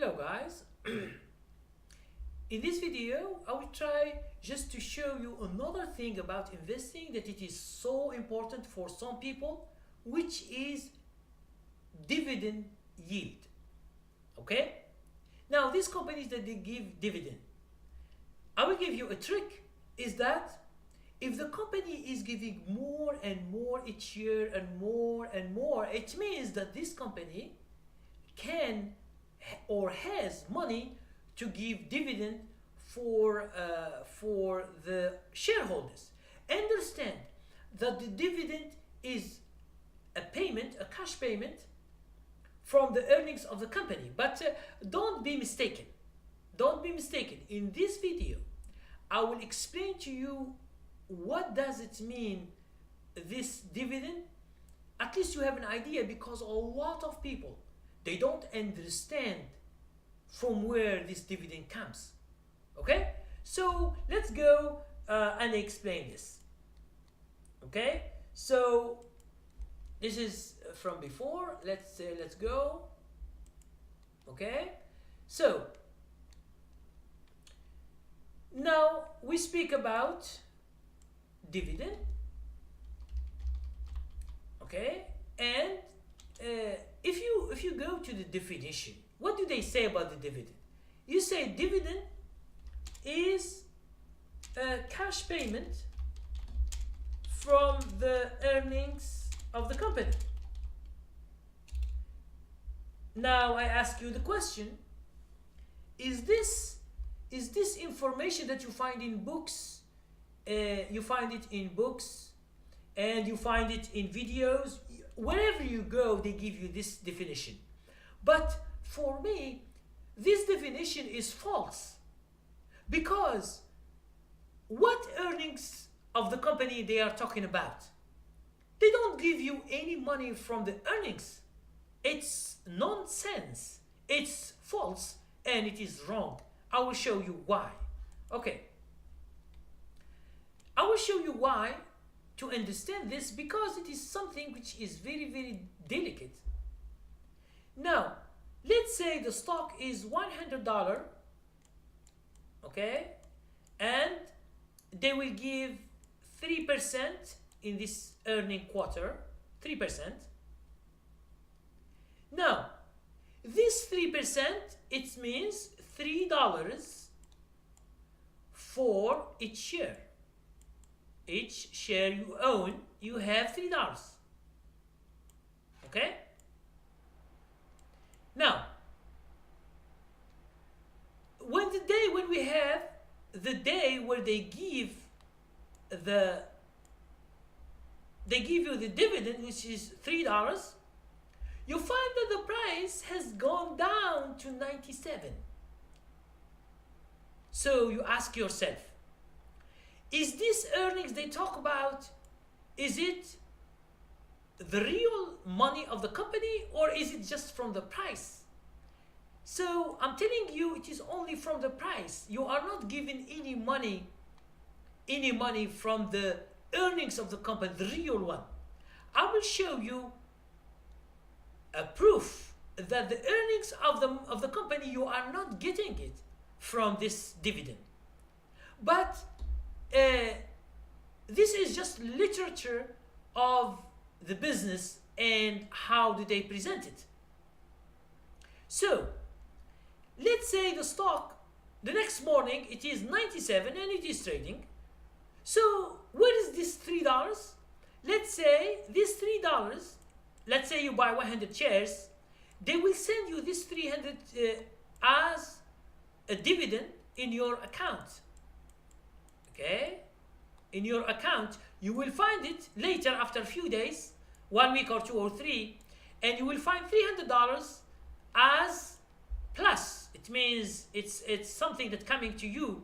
Hello guys. In this video I will try just to show you another thing about investing that it is so important for some people, which is dividend yield. Okay, now these companies that they give dividend, I will give you a trick, is that if the company is giving more and more each year and more, it means that this company can or has money to give dividend for the shareholders. Understand that the dividend is a payment, a cash payment from the earnings of the company. But don't be mistaken. Don't be mistaken. In this video, I will explain to you what does it mean, this dividend. At least you have an idea, because a lot of people, they don't understand from where this dividend comes. Okay, so let's go and explain this. Okay, so this is from before. Let's go. Okay, so now we speak about dividend. Okay, and if you go to the definition, what do they say about the dividend? You say dividend is a cash payment from the earnings of the company. Now I ask you the question, is this information that you find in books, you find it in books and you find it in videos, wherever you go they give you this definition. But for me, this definition is false, because what earnings of the company they are talking about? They don't give you any money from the earnings. It's nonsense, it's false, and it is wrong. I will show you why. Okay, I will show you why to understand this, because it is something which is very delicate. Now let's say the stock is $100, okay, and they will give 3% in this earning quarter, 3%. Now this 3%, it means $3 for each share. Each share you own, you have $3. Okay? Now, when we have the day where they give you the dividend, which is $3, you find that the price has gone down to 97. So you ask yourself, is this earnings they talk about, is it the real money of the company, or is it just from the price? So I'm telling you, it is only from the price. You are not given any money from the earnings of the company, the real one. I will show you a proof that the earnings of the company, you are not getting it from this dividend. But this is just literature of the business and how do they present it. So let's say the stock, the next morning it is 97 and it is trading. So where is this $3? Let's say this $3, let's say you buy 100 shares, they will send you this 300 as a dividend in your account. Okay, in your account you will find it later after a few days, 1 week or 2 or 3, and you will find $300 as plus. It means it's something that's coming to you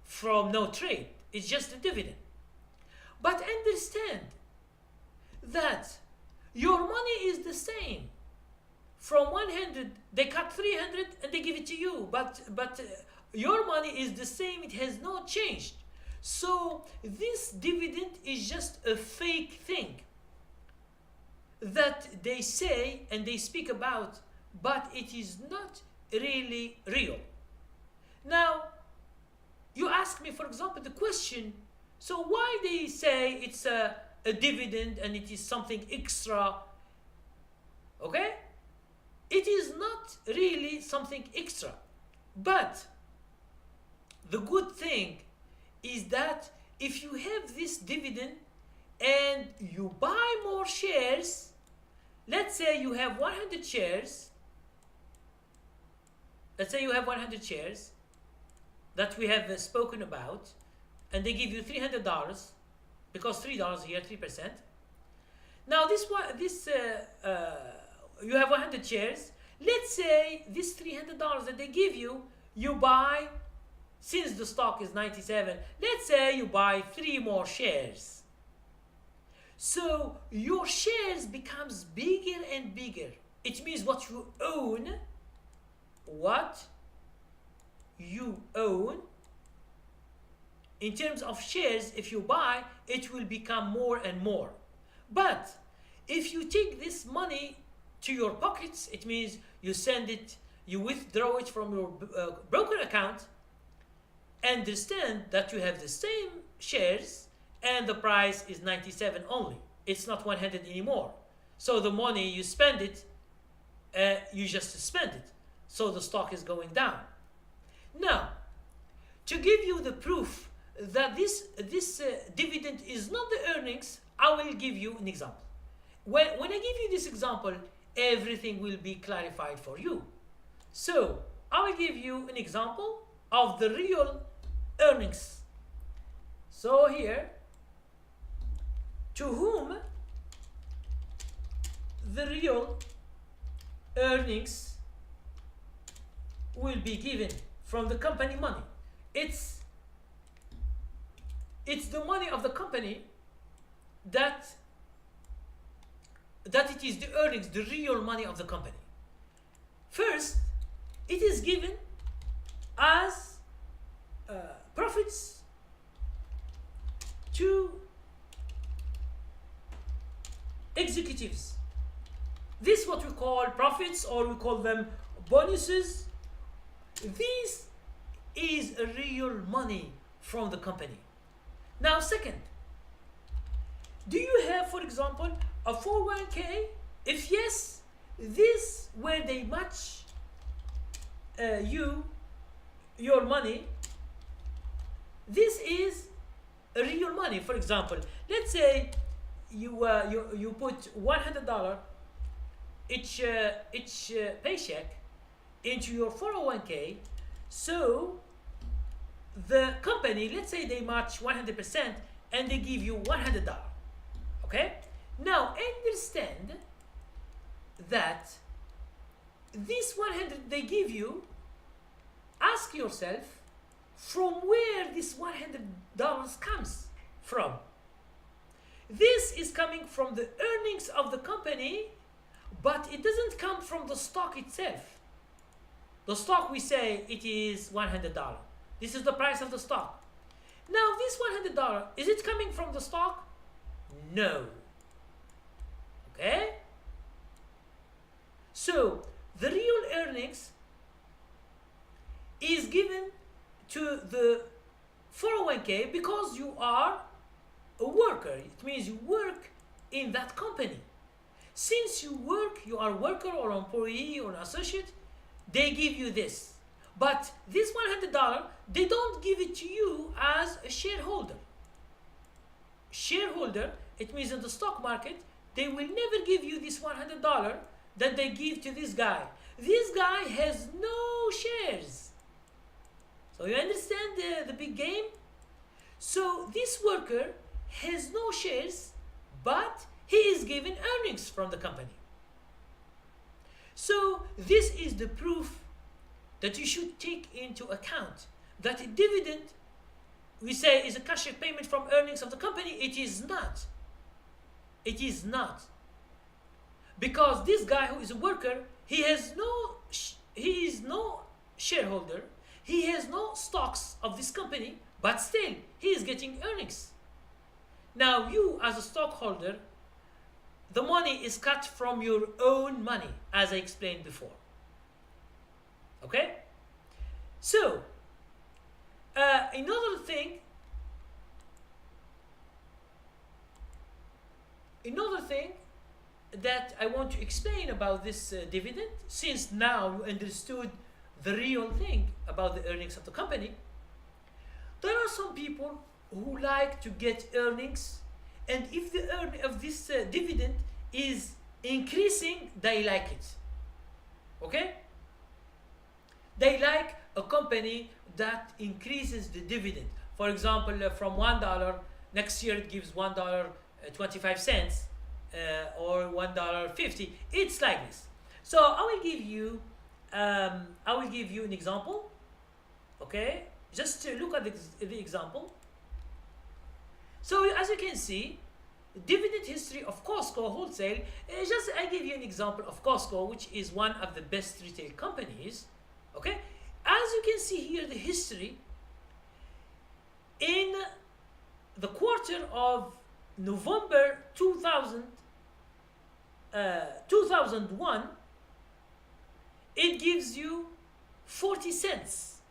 from no trade. It's just a dividend. But understand that your money is the same. From 100 they cut 300 and they give it to you, but your money is the same. It has not changed. So this dividend is just a fake thing that they say and they speak about, but it is not really real. Now, you ask me, for example, the question, so why they say it's a dividend and it is something extra? Okay? It is not really something extra. But the good thing is that if you have this dividend and you buy more shares, let's say you have 100 shares, let's say you have 100 shares that we have spoken about, and they give you $300 because $3 here, 3%. Now you have 100 shares. Let's say this $300 that they give you, you buy, since the stock is 97, let's say you buy 3 more shares. So your shares becomes bigger and bigger. It means what you own in terms of shares, if you buy, it will become more and more. But if you take this money to your pockets, it means you withdraw it from your broker account, understand that you have the same shares and the price is 97 only. It's not 100 anymore. So the money you spend it, you just spend it. So the stock is going down. Now, to give you the proof that this dividend is not the earnings, I will give you an example. When I give you this example, everything will be clarified for you. So I will give you an example of the real earnings. So here, to whom the real earnings will be given from the company money. It's the money of the company that it is the earnings, the real money of the company. First, it is given as profits to executives. This is what we call profits, or we call them bonuses. This is a real money from the company. Now, second, do you have, for example, a 401k? If yes, this where they match your money. This is a real money. For example, let's say you put $100 each paycheck into your 401k. So the company, let's say they match 100% and they give you $100. Okay? Now understand that this 100 they give you, ask yourself from where this $100 comes from. This is coming from the earnings of the company, but it doesn't come from the stock itself. The stock, we say it is $100. This is the price of the stock. Now this $100, is it coming from the stock? No. Okay? So the real earnings is given to the 401k because you are a worker. It means you work in that company. Since you work, you are a worker or employee or an associate, they give you this. But this $100, they don't give it to you as a shareholder. Shareholder, it means in the stock market, they will never give you this $100 that they give to this guy. This guy has no shares. So you understand the big game? So this worker has no shares, but he is given earnings from the company. So this is the proof that you should take into account that a dividend, we say, is a cash payment from earnings of the company. It is not. It is not. Because this guy who is a worker, he is no shareholder, he has no stocks of this company, but still he is getting earnings. Now you as a stockholder, the money is cut from your own money, as I explained before. Okay? So another thing that I want to explain about this dividend, since now you understood the real thing about the earnings of the company, there are some people who like to get earnings, and if the earning of this dividend is increasing, they like it. Okay? They like a company that increases the dividend. For example, from $1, next year it gives $1.25 or $1.50. It's like this. So I will give you an example. Okay, just look at the example. So as you can see, dividend history of Costco wholesale. I give you an example of Costco, which is one of the best retail companies. Okay, as you can see here, the history in the quarter of November 2001, it gives you 40 cents,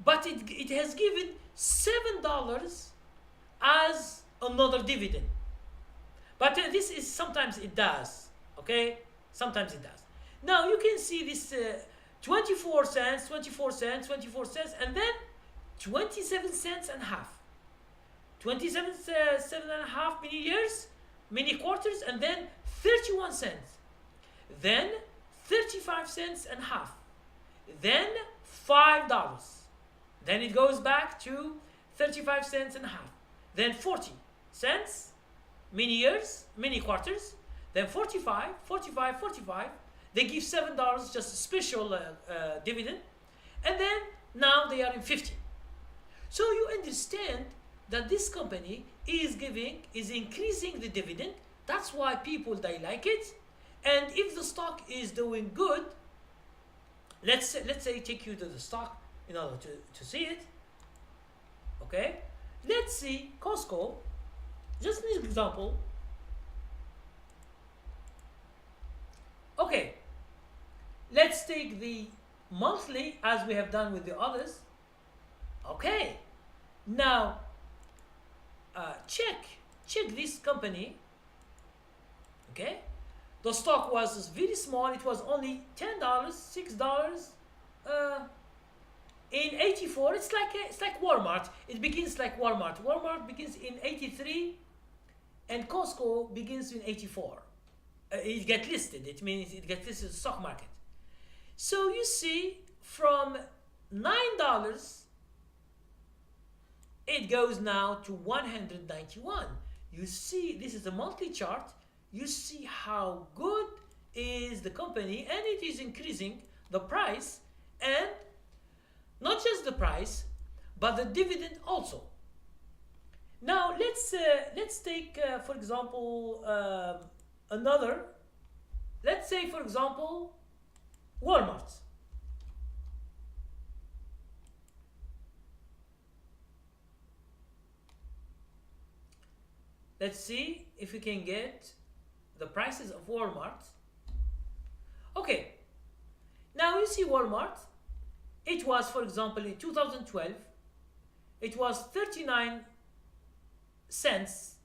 but it has given $7 as another dividend. But this is sometimes it does. Okay, sometimes it does. Now you can see this 24 cents, 24 cents, 24 cents, and then 27 cents and a half. 27 and a half many years, many quarters, and then 31 cents. Then 35 cents and a half. Then $5. Then it goes back to 35 cents and a half. Then 40 cents, many years, many quarters. Then 45, 45, 45. They give $7, just a special dividend. And then now they are in 50. So you understand that this company is increasing the dividend. That's why people, they like it. And if the stock is doing good, let's say take you to the stock in order to see it. Okay, let's see Costco, just an example. Okay, let's take the monthly as we have done with the others. Okay, now check this company. Okay, the stock was very small. It was only $10, $6. In 84, it's like Walmart. It begins like Walmart. Walmart begins in 83, and Costco begins in 84. It gets listed. It means it gets listed in the stock market. So you see, from $9, it goes now to 191. You see, this is a monthly chart. You see how good is the company, and it is increasing the price, and not just the price, but the dividend also. Now let's take for example another. Let's say for example Walmart. Let's see if we can get the prices of Walmart. Okay, now you see Walmart. It was, for example, in 2012, it was 39 cents.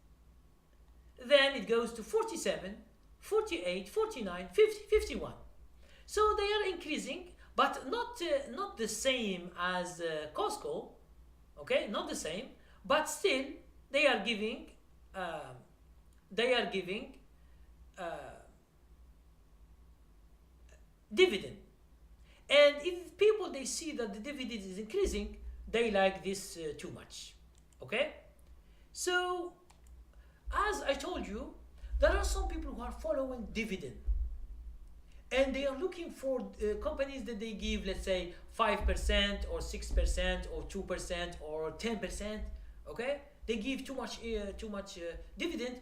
Then it goes to 47, 48, 49, 50, 51. So they are increasing, but not the same as Costco. Okay, not the same, but still they are giving dividend. And if people, they see that the dividend is increasing, they like this too much. Okay, so as I told you, there are some people who are following dividend, and they are looking for companies that they give, let's say 5% or 6% or 2% or 10%. Okay, they give too much dividend,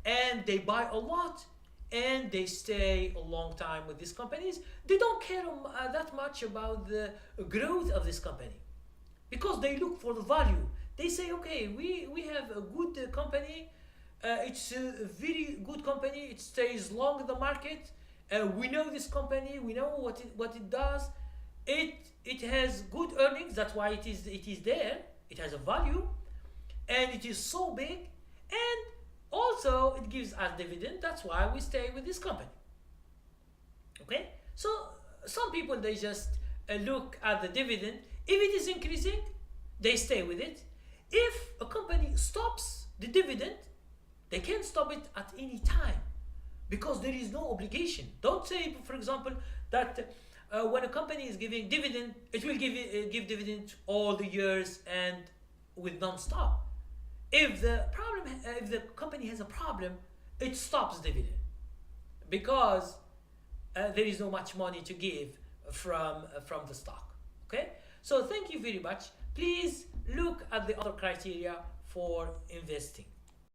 and they buy a lot, and they stay a long time with these companies. They don't care that much about the growth of this company, because they look for the value. They say, okay, we have a good company. It's a very good company. It stays long in the market. We know this company. We know what it does. it has good earnings, that's why it is there, it has a value, and it is so big, and also it gives us dividend, that's why we stay with this company. Okay, so some people, they just look at the dividend. If it is increasing, they stay with it. If a company stops the dividend, they can stop it at any time because there is no obligation. Don't say, for example, that when a company is giving dividend, it will give dividend all the years and with non-stop. If the company has a problem, it stops dividend because there is no much money to give from the stock. Okay, so thank you very much. Please look at the other criteria for investing.